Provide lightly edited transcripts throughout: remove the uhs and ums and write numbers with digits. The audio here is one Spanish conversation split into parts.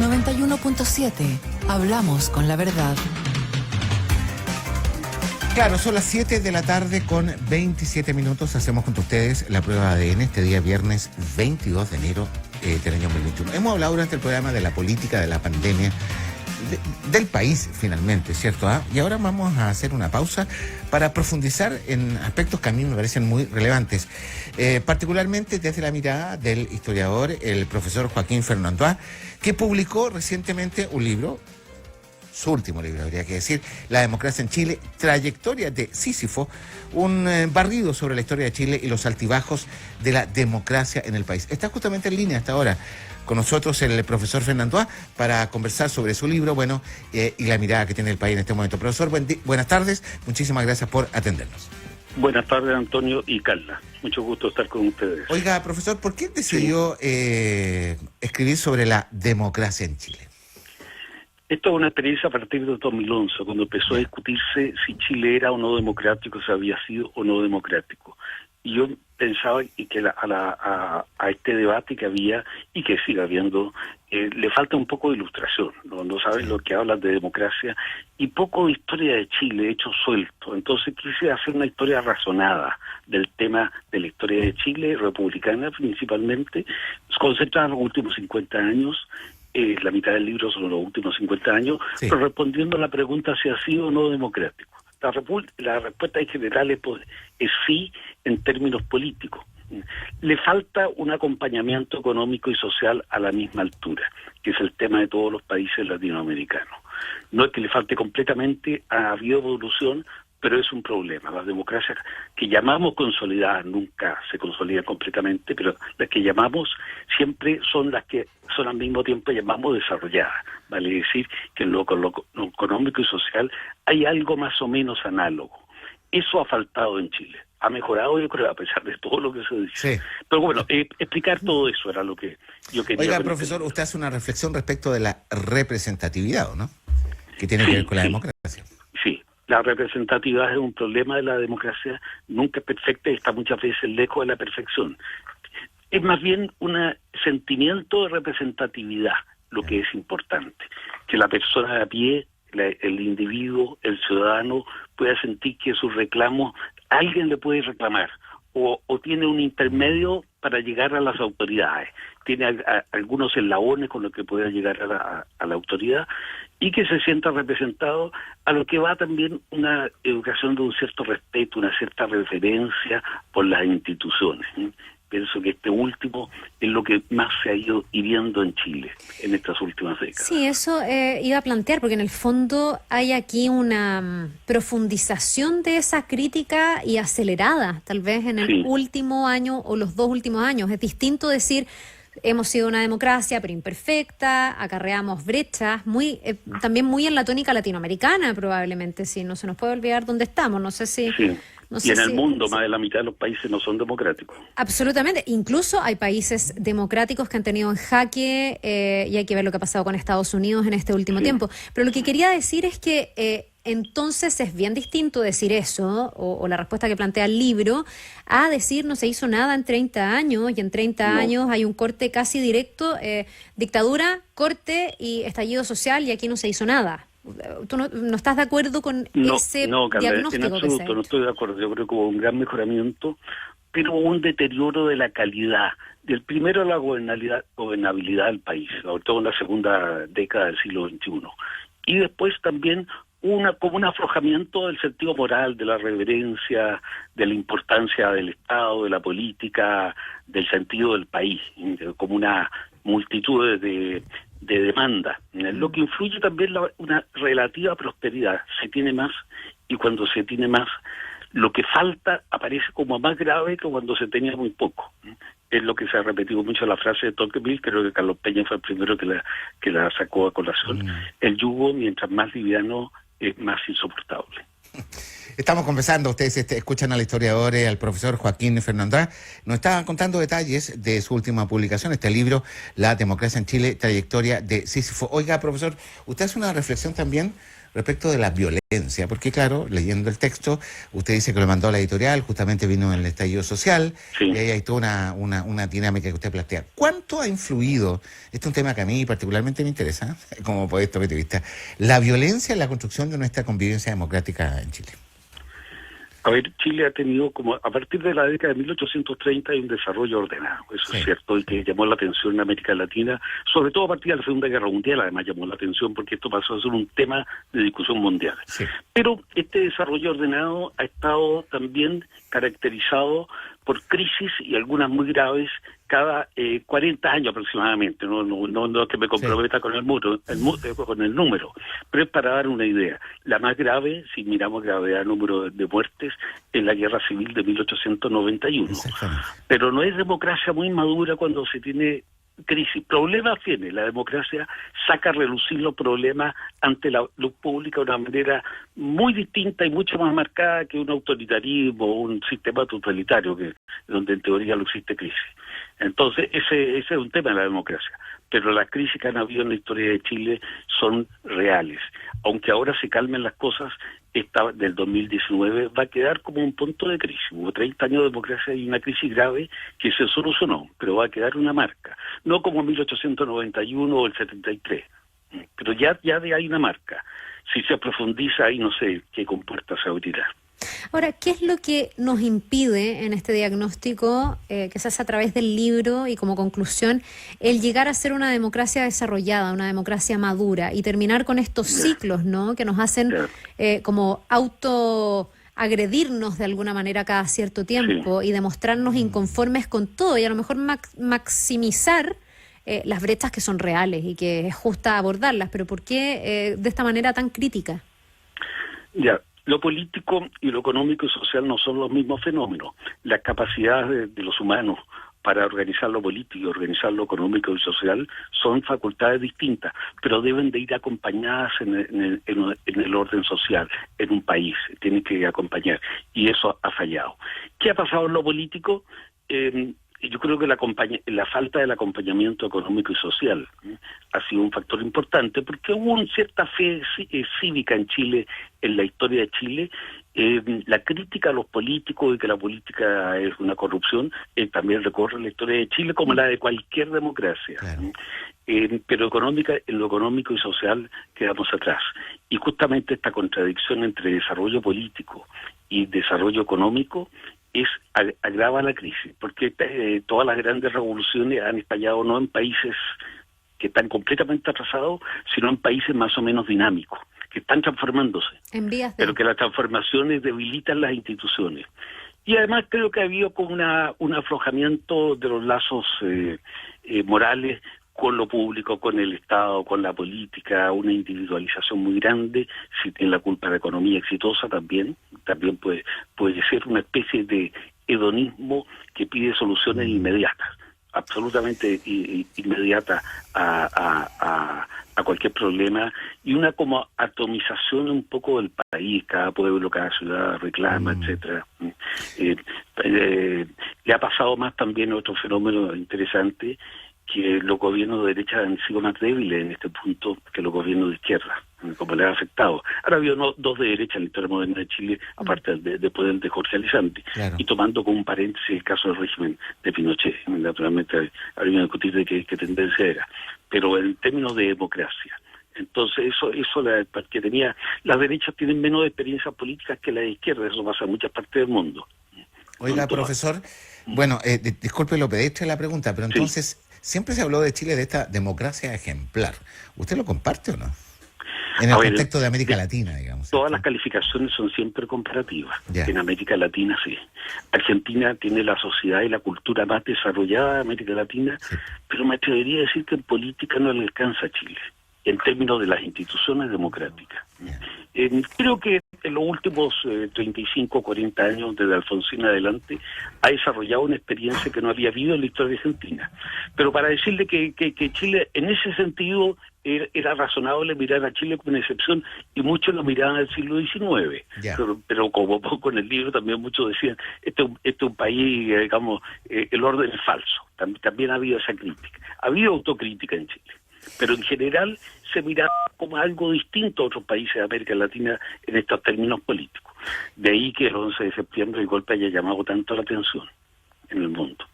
91.7. Hablamos con la verdad. Claro, son las 7 de la tarde con 27 minutos. Hacemos con ustedes la prueba de ADN este día viernes 22 de enero del año 2021. Hemos hablado durante el programa de la política, de la pandemia, del país finalmente, ¿cierto? Y ahora vamos a hacer una pausa para profundizar en aspectos que a mí me parecen muy relevantes, particularmente desde la mirada del historiador, el profesor Joaquín Fernandois, que publicó recientemente un libro, su último libro, habría que decir, La democracia en Chile, trayectoria de Sísifo, un barrido sobre la historia de Chile y los altibajos de la democracia en el país. Está justamente en línea hasta ahora con nosotros el profesor Fernandois para conversar sobre su libro, y la mirada que tiene el país en este momento. Profesor, buenas tardes, muchísimas gracias por atendernos. Buenas tardes, Antonio y Carla. Mucho gusto estar con ustedes. Oiga, profesor, ¿por qué decidió escribir sobre la democracia en Chile? Esto es una experiencia a partir de 2011, cuando empezó a discutirse si Chile era o no democrático, si había sido o no democrático. Y yo pensaba que a este debate que había y que sigue habiendo, le falta un poco de ilustración, no saben lo que hablan de democracia y poco de historia de Chile, hecho suelto. Entonces quise hacer una historia razonada del tema de la historia de Chile, republicana principalmente, concentrada en los últimos 50 años. La mitad del libro son los últimos 50 años, sí. Pero respondiendo a la pregunta si ha sido o no democrático. La respuesta en general es sí en términos políticos. Le falta un acompañamiento económico y social a la misma altura, que es el tema de todos los países latinoamericanos. No es que le falte completamente, ha habido evolución, pero es un problema. Las democracias que llamamos consolidadas nunca se consolidan completamente, pero las que llamamos siempre son las que son al mismo tiempo llamamos desarrolladas. Vale decir que en lo económico y social hay algo más o menos análogo. Eso ha faltado en Chile. Ha mejorado, yo creo, a pesar de todo lo que se dice. Sí. Pero bueno, explicar todo eso era lo que yo quería. Oiga, profesor, usted hace una reflexión respecto de la representatividad, ¿no? Que tiene que ver con la democracia. Sí. La representatividad es un problema de la democracia, nunca es perfecta y está muchas veces lejos de la perfección. Es más bien un sentimiento de representatividad lo que es importante, que la persona de a pie, el individuo, el ciudadano, pueda sentir que sus reclamos alguien le puede reclamar o tiene un intermedio para llegar a las autoridades. Tiene algunos eslabones con los que pueda llegar a la autoridad y que se sienta representado, a lo que va también una educación de un cierto respeto, una cierta referencia por las instituciones. Pienso que este último es lo que más se ha ido hiriendo en Chile en estas últimas décadas. Sí, eso iba a plantear, porque en el fondo hay aquí una profundización de esa crítica y acelerada, tal vez en el último año o los 2 últimos años. Es distinto decir, hemos sido una democracia pero imperfecta, acarreamos brechas, también muy en la tónica latinoamericana probablemente, sí, no se nos puede olvidar dónde estamos, no sé si... Sí. Y en el mundo más de la mitad de los países no son democráticos. Absolutamente. Incluso hay países democráticos que han tenido en jaque, y hay que ver lo que ha pasado con Estados Unidos en este último tiempo. Pero lo que quería decir es que entonces es bien distinto decir eso, o la respuesta que plantea el libro, a decir no se hizo nada en 30 años, y en 30 años hay un corte casi directo, dictadura, corte y estallido social, y aquí no se hizo nada. ¿Tú no estás de acuerdo con ese diagnóstico? En absoluto, no estoy de acuerdo. Yo creo que hubo un gran mejoramiento, pero hubo un deterioro de la calidad. Del primero, la gobernabilidad del país, sobre todo en la segunda década del siglo XXI. Y después también como un aflojamiento del sentido moral, de la reverencia, de la importancia del Estado, de la política, del sentido del país, como una multitud de demanda, lo que influye también una relativa prosperidad. Se tiene más, y cuando se tiene más, lo que falta aparece como más grave que cuando se tenía muy poco. Es lo que se ha repetido mucho la frase de Tocqueville, creo que Carlos Peña fue el primero que la sacó a colación. El yugo, mientras más liviano, es más insoportable. Estamos conversando, ustedes escuchan al historiador, al profesor Joaquín Fernandois. Nos está contando detalles de su última publicación, este libro, La democracia en Chile, trayectoria de Sísifo. Oiga, profesor, usted hace una reflexión también respecto de la violencia, porque claro, leyendo el texto, usted dice que lo mandó a la editorial, justamente vino en el estallido social, Sí. y ahí hay toda una dinámica que usted plantea. ¿Cuánto ha influido, este es un tema que a mí particularmente me interesa, como poeta periodista, la violencia en la construcción de nuestra convivencia democrática en Chile? A ver, Chile ha tenido como, a partir de la década de 1830 hay un desarrollo ordenado, eso Sí. es cierto, y que llamó la atención en América Latina, sobre todo a partir de la Segunda Guerra Mundial, además llamó la atención porque esto pasó a ser un tema de discusión mundial. Sí. Pero este desarrollo ordenado ha estado también caracterizado por crisis y algunas muy graves cada 40 años aproximadamente. No es que me comprometa con con el número, pero es para dar una idea. La más grave, si miramos gravedad número de muertes, es la Guerra Civil de 1891. Exactamente. Pero no es democracia muy madura cuando se tiene crisis. Problemas tiene. La democracia saca a relucir los problemas ante la luz pública de una manera muy distinta y mucho más marcada que un autoritarismo o un sistema totalitario, donde en teoría no existe crisis. Entonces, ese es un tema de la democracia. Pero las crisis que han habido en la historia de Chile son reales. Aunque ahora se calmen las cosas, esta del 2019 va a quedar como un punto de crisis. Hubo 30 años de democracia y una crisis grave que se solucionó, pero va a quedar una marca. No como 1891 o el 73, pero ya de ahí una marca. Si se profundiza ahí, no sé qué compuertas se abrirá. Ahora, ¿qué es lo que nos impide en este diagnóstico, que se hace a través del libro y como conclusión, el llegar a ser una democracia desarrollada, una democracia madura y terminar con estos ciclos, ¿no?, que nos hacen como autoagredirnos de alguna manera cada cierto tiempo y demostrarnos inconformes con todo y a lo mejor maximizar las brechas que son reales y que es justa abordarlas, pero ¿por qué de esta manera tan crítica? Ya. Lo político y lo económico y social no son los mismos fenómenos. Las capacidades de los humanos para organizar lo político, organizar lo económico y social son facultades distintas, pero deben de ir acompañadas en el orden social, en un país, tienen que acompañar, y eso ha fallado. ¿Qué ha pasado en lo político? Yo creo que la falta del acompañamiento económico y social ha sido un factor importante, porque hubo una cierta fe cívica en Chile, en la historia de Chile. La crítica a los políticos y que la política es una corrupción también recorre la historia de Chile como la de cualquier democracia. Claro. Pero en lo económico y social quedamos atrás. Y justamente esta contradicción entre desarrollo político y desarrollo económico agrava la crisis, porque todas las grandes revoluciones han estallado no en países que están completamente atrasados, sino en países más o menos dinámicos, que están transformándose, pero que las transformaciones debilitan las instituciones. Y además creo que ha habido como un aflojamiento de los lazos morales con lo público, con el Estado, con la política, una individualización muy grande. Si tiene la culpa de la economía exitosa también puede ser una especie de hedonismo que pide soluciones inmediatas, absolutamente inmediatas a cualquier problema, y una como atomización un poco del país, cada pueblo, cada ciudad reclama, etcétera. Le ha pasado más también otro fenómeno interesante, que los gobiernos de derecha han sido más débiles en este punto que los gobiernos de izquierda, como le ha afectado. Ahora ha habido dos de derecha en la historia moderna de Chile, aparte después del de Jorge Alessandri, claro. Y tomando como un paréntesis el caso del régimen de Pinochet. Naturalmente habría que discutir de qué tendencia era, pero en términos de democracia. Entonces que tenía, las derechas tienen menos experiencias políticas que las de izquierda, eso pasa en muchas partes del mundo. Oiga, profesor, bueno, disculpe lo pedestre la pregunta, pero entonces siempre se habló de Chile de esta democracia ejemplar. ¿Usted lo comparte o no? En el contexto de América Latina, digamos. Todas las calificaciones son siempre comparativas. Ya. En América Latina sí. Argentina tiene la sociedad y la cultura más desarrollada de América Latina, pero me atrevería a decir que en política no le alcanza a Chile, en términos de las instituciones democráticas. Creo que en los últimos 35 o 40 años, desde Alfonsín en adelante, ha desarrollado una experiencia que no había habido en la historia argentina. Pero para decirle que Chile, en ese sentido, era razonable mirar a Chile como una excepción, y muchos lo miraban al siglo XIX. Pero como poco en el libro también muchos decían, este es un país, digamos, el orden es falso. También ha habido esa crítica. Ha habido autocrítica en Chile. pero en general se mira como algo distinto a otros países de América Latina en estos términos políticos. De ahí que el 11 de septiembre el golpe haya llamado tanto la atención en el mundo.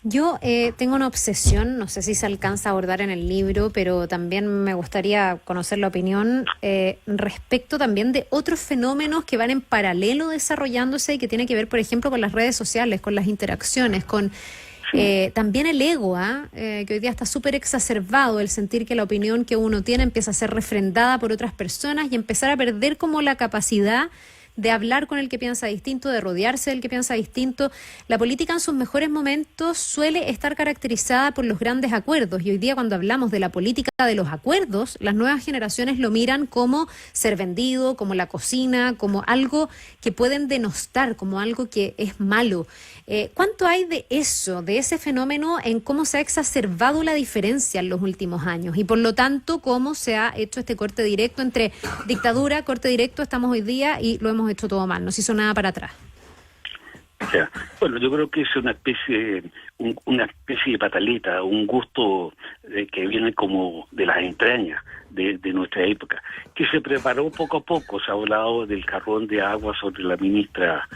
Yo tengo una obsesión, no sé si se alcanza a abordar en el libro, pero también me gustaría conocer la opinión respecto también de otros fenómenos que van en paralelo desarrollándose y que tiene que ver, por ejemplo, con las redes sociales, con las interacciones, con también el ego, que hoy día está súper exacerbado, el sentir que la opinión que uno tiene empieza a ser refrendada por otras personas y empezar a perder como la capacidad de hablar con el que piensa distinto, de rodearse del que piensa distinto. La política en sus mejores momentos suele estar caracterizada por los grandes acuerdos y hoy día cuando hablamos de la política de los acuerdos, las nuevas generaciones lo miran como ser vendido, como la cocina, como algo que pueden denostar, como algo que es malo. ¿Cuánto hay de eso, de ese fenómeno en cómo se ha exacerbado la diferencia en los últimos años y por lo tanto cómo se ha hecho este corte directo entre dictadura, corte directo, estamos hoy día y lo hemos hecho todo mal, no se hizo nada para atrás? Ya. Bueno, yo creo que es una especie de pataleta, un gusto que viene como de las entrañas de nuestra época, que se preparó poco a poco. Se ha hablado del jarrón de agua sobre la ministra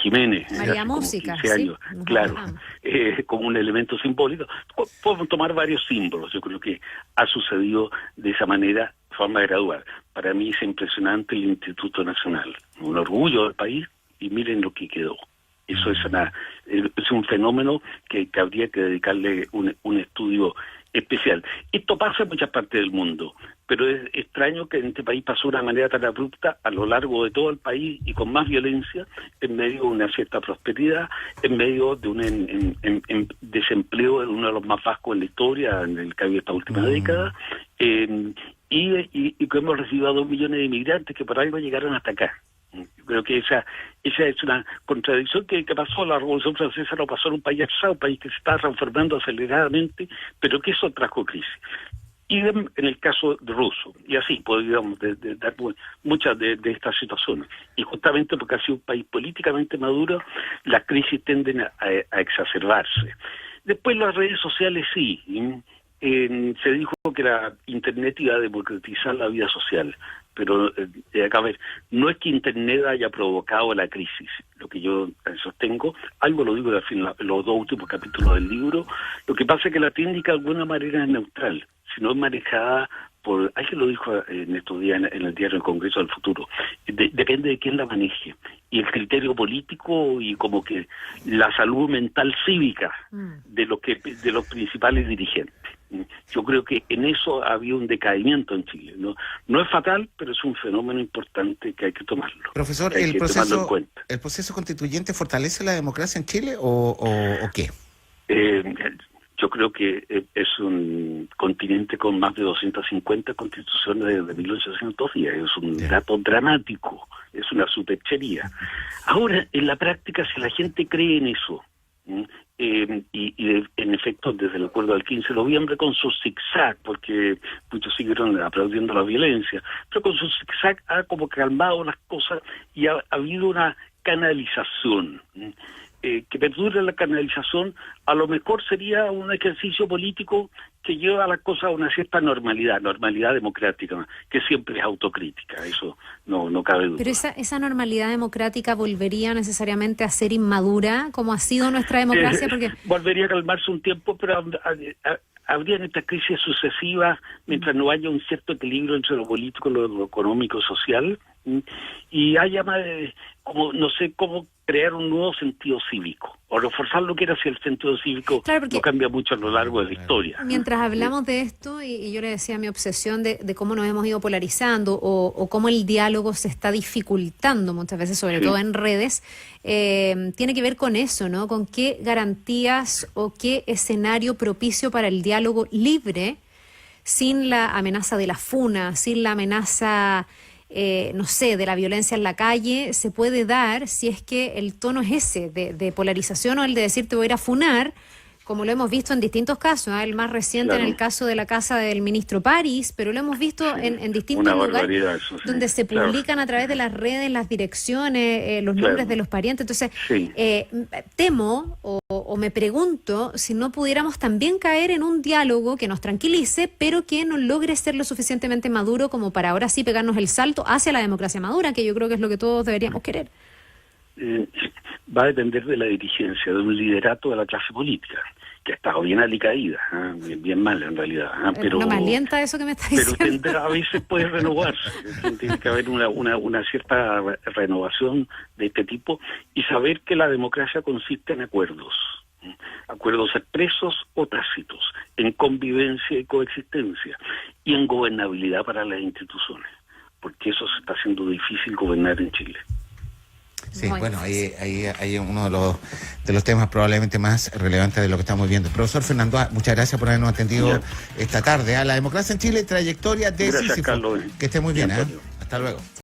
Jiménez, María Música, 15 años, sí, claro, como un elemento simbólico. Podemos tomar varios símbolos. Yo creo que ha sucedido de esa manera, de forma gradual. Para mí es impresionante el Instituto Nacional, un orgullo del país, y miren lo que quedó. Eso es un fenómeno que habría que dedicarle un estudio especial. Esto pasa en muchas partes del mundo, pero es extraño que en este país pasó de una manera tan abrupta a lo largo de todo el país y con más violencia, en medio de una cierta prosperidad, en medio de un desempleo de uno de los más bajos en la historia, en el que ha habido esta última década, y que hemos recibido a 2 millones de inmigrantes que por algo llegaron hasta acá. Yo creo que esa es una contradicción que pasó. La Revolución Francesa no pasó en un país alzado, un país que se está transformando aceleradamente, pero que eso trajo crisis. Y en el caso de ruso, y así podríamos dar muchas de estas situaciones. Y justamente porque ha sido un país políticamente maduro, las crisis tienden a exacerbarse. Después las redes sociales sí. Se dijo que la Internet iba a democratizar la vida social, pero acá a ver, no es que Internet haya provocado la crisis, lo que yo sostengo, algo lo digo en los 2 últimos capítulos del libro. Lo que pasa es que la técnica de alguna manera es neutral, si no es manejada por, alguien lo dijo en estos días en el diario El Congreso del Futuro, depende de quién la maneje, y el criterio político y como que la salud mental cívica de los principales dirigentes. Yo creo que en eso ha habido un decaimiento en Chile. No es fatal, pero es un fenómeno importante que hay que tomarlo. Profesor, ¿el proceso constituyente fortalece la democracia en Chile o qué? Yo creo que es un continente con más de 250 constituciones desde 1810. Es un dato dramático, es una superchería. Ahora, en la práctica, si la gente cree en eso, en efecto, desde el acuerdo del 15 de noviembre, con su zigzag, porque muchos siguieron aplaudiendo la violencia, pero con su zigzag ha como calmado las cosas y ha habido una canalización. Que perdure la canalización, a lo mejor sería un ejercicio político que lleva a las cosas a una cierta normalidad democrática, que siempre es autocrítica, eso no cabe duda. Pero esa normalidad democrática volvería necesariamente a ser inmadura, como ha sido nuestra democracia, porque volvería a calmarse un tiempo, pero habrían estas crisis sucesivas mientras no haya un cierto equilibrio entre lo político, lo económico, social, y haya más, como no sé cómo crear un nuevo sentido cívico o reforzar lo que era si el sentido cívico no cambia mucho a lo largo de la historia. Mientras hablamos de esto, y yo le decía mi obsesión de cómo nos hemos ido polarizando o cómo el diálogo se está dificultando muchas veces, sobre todo en redes, tiene que ver con eso, ¿no? Con qué garantías o qué escenario propicio para el diálogo libre, sin la amenaza de la funa, sin la amenaza no sé, de la violencia en la calle, se puede dar si es que el tono es ese, de polarización o el de decir te voy a ir a funar, como lo hemos visto en distintos casos, el más reciente en el caso de la casa del ministro París, pero lo hemos visto en distintos lugares donde se publican a través de las redes las direcciones, los nombres de los parientes. Entonces, temo o me pregunto si no pudiéramos también caer en un diálogo que nos tranquilice, pero que no logre ser lo suficientemente maduro como para ahora sí pegarnos el salto hacia la democracia madura, que yo creo que es lo que todos deberíamos querer. Va a depender de la dirigencia, de un liderato de la clase política, que ha estado bien alicaída, bien mal en realidad. Pero no me alienta eso que me está diciendo. Pero tendrá, a veces puede renovarse, tiene que haber una cierta renovación de este tipo y saber que la democracia consiste en acuerdos expresos o tácitos, en convivencia y coexistencia y en gobernabilidad para las instituciones, porque eso se está haciendo difícil gobernar en Chile. Sí, bueno, ahí hay uno de los temas probablemente más relevantes de lo que estamos viendo. Profesor Fernando, muchas gracias por habernos atendido esta tarde. La democracia en Chile, trayectoria de Gracias, Carlos. Que esté muy bien. Hasta luego.